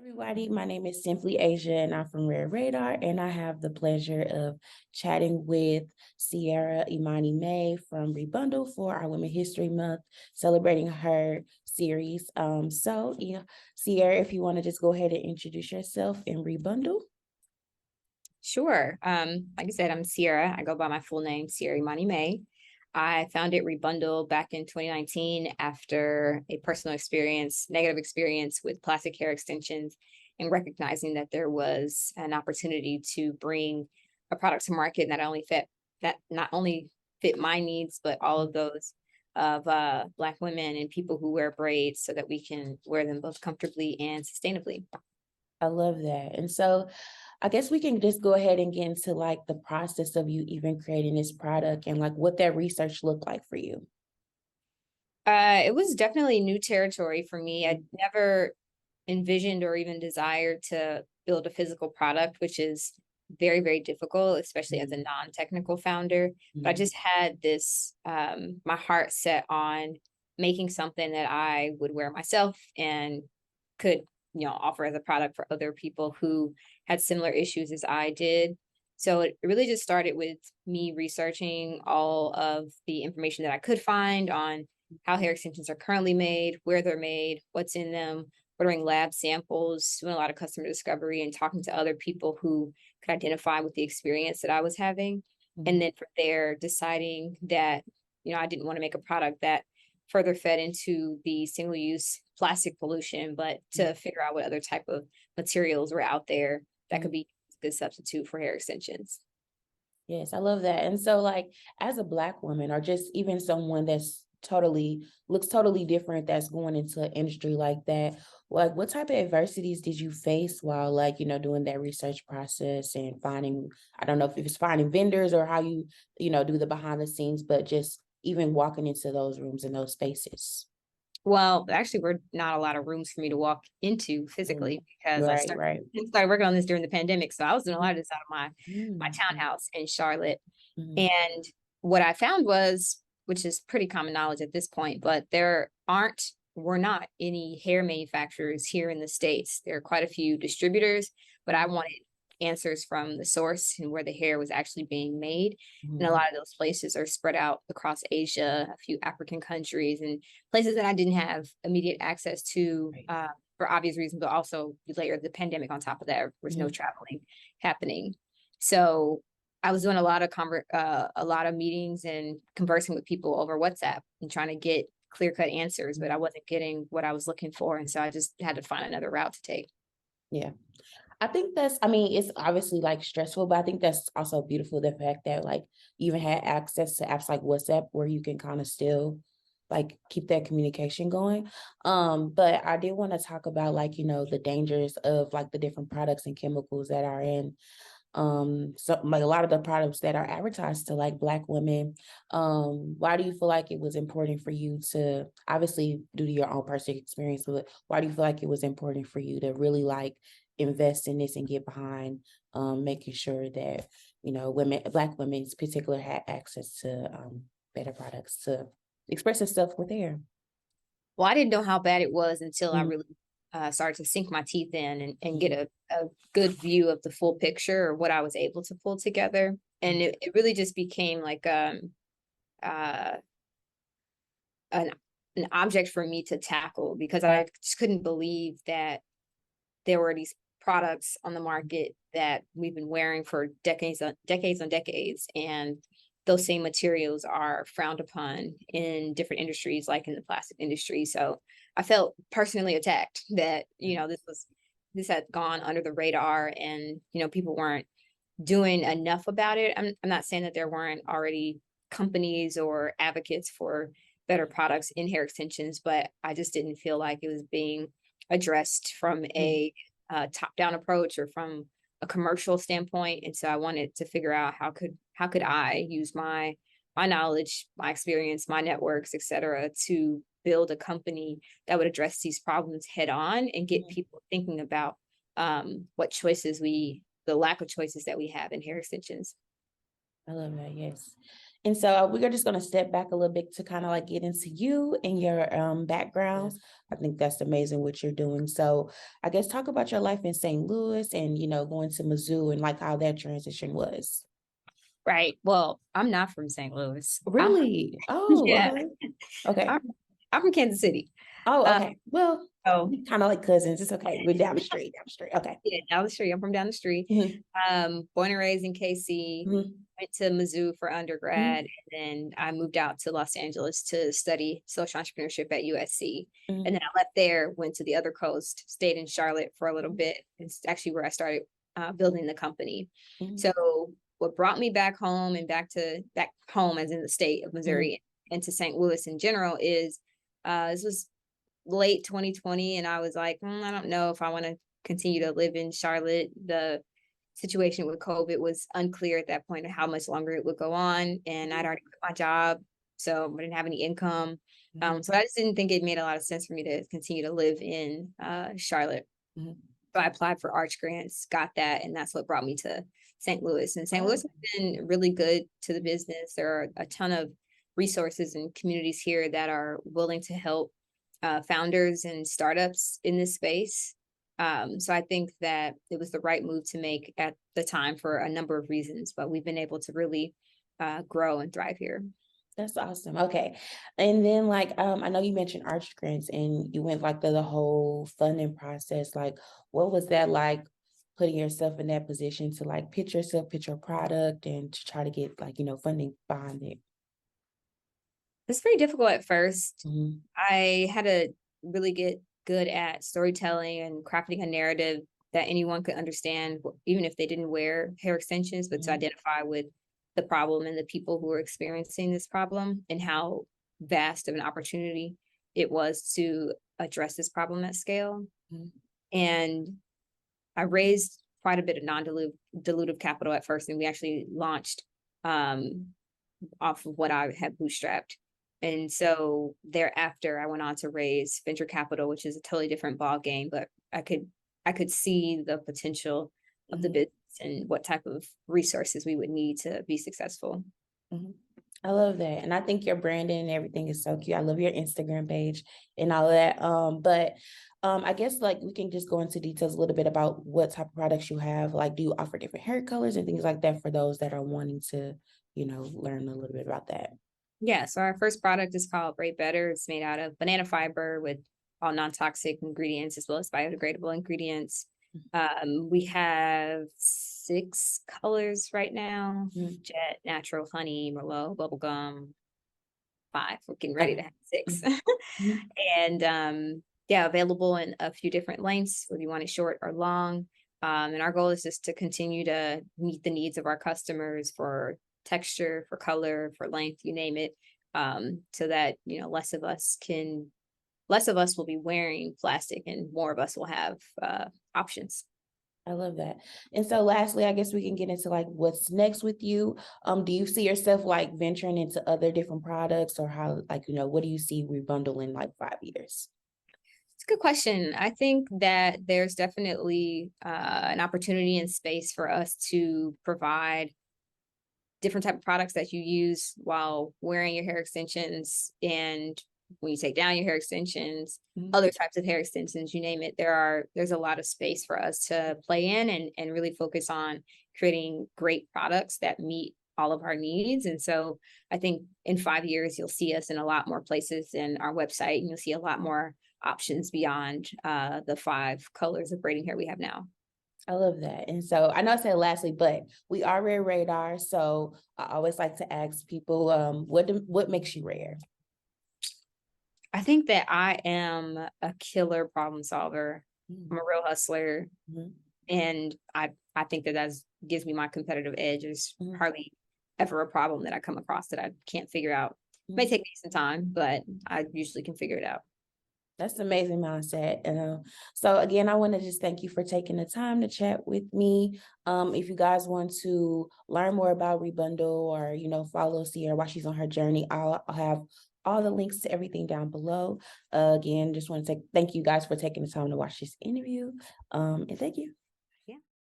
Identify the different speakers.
Speaker 1: Everybody, my name is Simply Asia and I'm from Rare Radar, and I have the pleasure of chatting with Ciara Imani May from Rebundle for our Women History Month, celebrating her series. Ciara, if you want to just go ahead and introduce yourself and Rebundle.
Speaker 2: Sure. Like I said, I'm Ciara. I go by my full name, Ciara Imani May. I founded Rebundle back in 2019 after a personal experience, negative experience with plastic hair extensions, and recognizing that there was an opportunity to bring a product to market that not only fit my needs, but all of those of Black women and people who wear braids so that we can wear them both comfortably and sustainably.
Speaker 1: I love that. And so I guess we can just go ahead and get into like the process of you even creating this product and like what that research looked like for you.
Speaker 2: It was definitely new territory for me. I'd never envisioned or even desired to build a physical product, which is very, very difficult, especially as a non-technical founder. But I just had this, my heart set on making something that I would wear myself and could, offer as a product for other people who had similar issues as I did. So it really just started with me researching all of the information that I could find on how hair extensions are currently made, where they're made, what's in them, ordering lab samples, doing a lot of customer discovery, and talking to other people who could identify with the experience that I was having. And then from there, deciding that, I didn't want to make a product that further fed into the single-use plastic pollution, but to figure out what other type of materials were out there that could be a good substitute for hair extensions.
Speaker 1: Yes, I love that. And so like as a Black woman or just even someone that's looks totally different that's going into an industry like that, like what type of adversities did you face while like, doing that research process and finding, I don't know if it's finding vendors or how you, do the behind the scenes, but just even walking into those rooms and those spaces?
Speaker 2: Well, actually, we're not a lot of rooms for me to walk into physically because I
Speaker 1: Right.
Speaker 2: started working on this during the pandemic. So I was doing a lot of this out of my
Speaker 1: Mm.
Speaker 2: townhouse in Charlotte.
Speaker 1: Mhm.
Speaker 2: And what I found was, which is pretty common knowledge at this point, but were not any hair manufacturers here in the States. There are quite a few distributors, but I wanted answers from the source and where the hair was actually being made. And a lot of those places are spread out across Asia, a few African countries, and places that I didn't have immediate access to for obvious reasons, but also you layer the pandemic on top of that. There was no traveling happening. So I was doing a lot of meetings and conversing with people over WhatsApp and trying to get clear-cut answers, but I wasn't getting what I was looking for. And so I just had to find another route to take.
Speaker 1: Yeah. I mean, it's obviously like stressful, but I think that's also beautiful. The fact that like you even had access to apps like WhatsApp where you can kind of still like keep that communication going. But I did want to talk about like, the dangers of like the different products and chemicals that are in so like a lot of the products that are advertised to like Black women. Why do you feel like it was important for you to, obviously due to your own personal experience, but why do you feel like it was important for you to really like invest in this and get behind making sure that Black women in particular had access to better products to express themselves with hair?
Speaker 2: Well, I didn't know how bad it was until I
Speaker 1: Mhm.
Speaker 2: really started to sink my teeth in and get a good view of the full picture or what I was able to pull together. And it really just became like uh, an, an object for me to tackle because I just couldn't believe that there were these products on the market that we've been wearing for decades, and those same materials are frowned upon in different industries, like in the plastic industry. So I felt personally attacked that, this had gone under the radar and, people weren't doing enough about it. I'm not saying that there weren't already companies or advocates for better products in hair extensions, but I just didn't feel like it was being addressed from a top-down approach or from a commercial standpoint. And so I wanted to figure out how could I use my knowledge, my experience, my networks, et cetera, to build a company that would address these problems head on and get people thinking about the lack of choices that we have in hair extensions.
Speaker 1: I love that. Yes. And so we're just going to step back a little bit to kind of like get into you and your backgrounds. I think that's amazing what you're doing. So I guess talk about your life in St. Louis and, going to Mizzou and like how that transition was.
Speaker 2: Right. Well, I'm not from St. Louis.
Speaker 1: Really? Oh,
Speaker 2: Yeah,
Speaker 1: okay. Okay.
Speaker 2: I'm, I'm from Kansas City.
Speaker 1: Oh,
Speaker 2: Uh,
Speaker 1: okay. Well,
Speaker 2: so
Speaker 1: kind of like cousins. It's okay. We're down the street, down the street. Okay.
Speaker 2: yeah, down the street. I'm from down the street.
Speaker 1: Mhm,
Speaker 2: Born and raised in KC.
Speaker 1: mhm,
Speaker 2: Went to Mizzou for undergrad,
Speaker 1: mhm,
Speaker 2: and then I moved out to Los Angeles to study social entrepreneurship at USC. And
Speaker 1: mhm,
Speaker 2: then I left there, went to the other coast, stayed in Charlotte for a little bit. It's actually where I started building the company.
Speaker 1: mhm,
Speaker 2: So what brought me back home and back home as in the state of
Speaker 1: mhm,
Speaker 2: Missouri and to St. Louis in general is this was late 2020, and I was like, I don't know if I want to continue to live in Charlotte. The situation with COVID was unclear at that point of how much longer it would go on, and I'd
Speaker 1: mhm,
Speaker 2: already quit my job, so I didn't have any income.
Speaker 1: mhm,
Speaker 2: So I just didn't think it made a lot of sense for me to continue to live in Charlotte.
Speaker 1: mhm.
Speaker 2: So I applied for arch grants, got that, and that's what brought me to St. Louis. And St.
Speaker 1: Oh,
Speaker 2: Louis has been really good to the business. There are a ton of resources and communities here that are willing to help founders and startups in this space. So I think that it was the right move to make at the time for a number of reasons, but we've been able to really grow and thrive here.
Speaker 1: that's awesome. Okay. And then like I know you mentioned arch grants and you went like the whole funding process. Like what was that like putting yourself in that position to like pitch yourself, pitch your product and to try to get like, funding behind it?
Speaker 2: It's pretty difficult at first.
Speaker 1: Mhm,
Speaker 2: I had to really get good at storytelling and crafting a narrative that anyone could understand, even if they didn't wear hair extensions, but to
Speaker 1: mhm,
Speaker 2: identify with the problem and the people who were experiencing this problem and how vast of an opportunity it was to address this problem at scale.
Speaker 1: mhm,
Speaker 2: And I raised quite a bit of non-dilutive capital at first, and we actually launched um, off of what I had bootstrapped. And so thereafter, I went on to raise venture capital, which is a totally different ball game. But I could see the potential of the
Speaker 1: mhm,
Speaker 2: business and what type of resources we would need to be successful.
Speaker 1: mhm. I love that. And I think your branding and everything is so cute. I love your Instagram page and all of that. But I guess like we can just go into details a little bit about what type of products you have. Like, do you offer different hair colors and things like that for those that are wanting to, learn a little bit about that?
Speaker 2: Yeah. So our first product is called Braid Better. It's made out of banana fiber with all non-toxic ingredients as well as biodegradable ingredients. We have 6 colors right now:
Speaker 1: Mhm.
Speaker 2: jet, natural, honey, merlot, bubblegum. 5. We're getting ready to
Speaker 1: Okay.
Speaker 2: have 6.
Speaker 1: Mhm. Mhm.
Speaker 2: And yeah, available in a few different lengths, whether you want it short or long. And our goal is just to continue to meet the needs of our customers for texture, for color, for length, you name it. So that, less of us will be wearing plastic and more of us will have options.
Speaker 1: I love that. And so lastly, I guess we can get into like what's next with you. Do you see yourself like venturing into other different products or how like, what do you see rebundling in like 5 years?
Speaker 2: It's a good question. I think that there's definitely an opportunity and space for us to provide different type of products that you use while wearing your hair extensions, and when you take down your hair extensions,
Speaker 1: Mhm.
Speaker 2: other types of hair extensions, you name it. There's a lot of space for us to play in and really focus on creating great products that meet all of our needs. And so I think in 5 years you'll see us in a lot more places in our website, and you'll see a lot more options beyond the 5 colors of braiding hair we have now.
Speaker 1: I love that. And so I know I said lastly, but we are Rare Radar. So I always like to ask people, what makes you rare?
Speaker 2: I think that I am a killer problem solver. I'm
Speaker 1: Mhm,
Speaker 2: a real hustler,
Speaker 1: mhm,
Speaker 2: and I think that gives me my competitive edge. There's
Speaker 1: mhm,
Speaker 2: hardly ever a problem that I come across that I can't figure out. May
Speaker 1: mhm.
Speaker 2: take me some time, but I usually can figure it out.
Speaker 1: That's an amazing mindset. So again, I want to just thank you for taking the time to chat with me. If you guys want to learn more about Rebundle or, follow Ciara while she's on her journey, I'll have all the links to everything down below. Again, just want to thank you guys for taking the time to watch this interview. And thank you.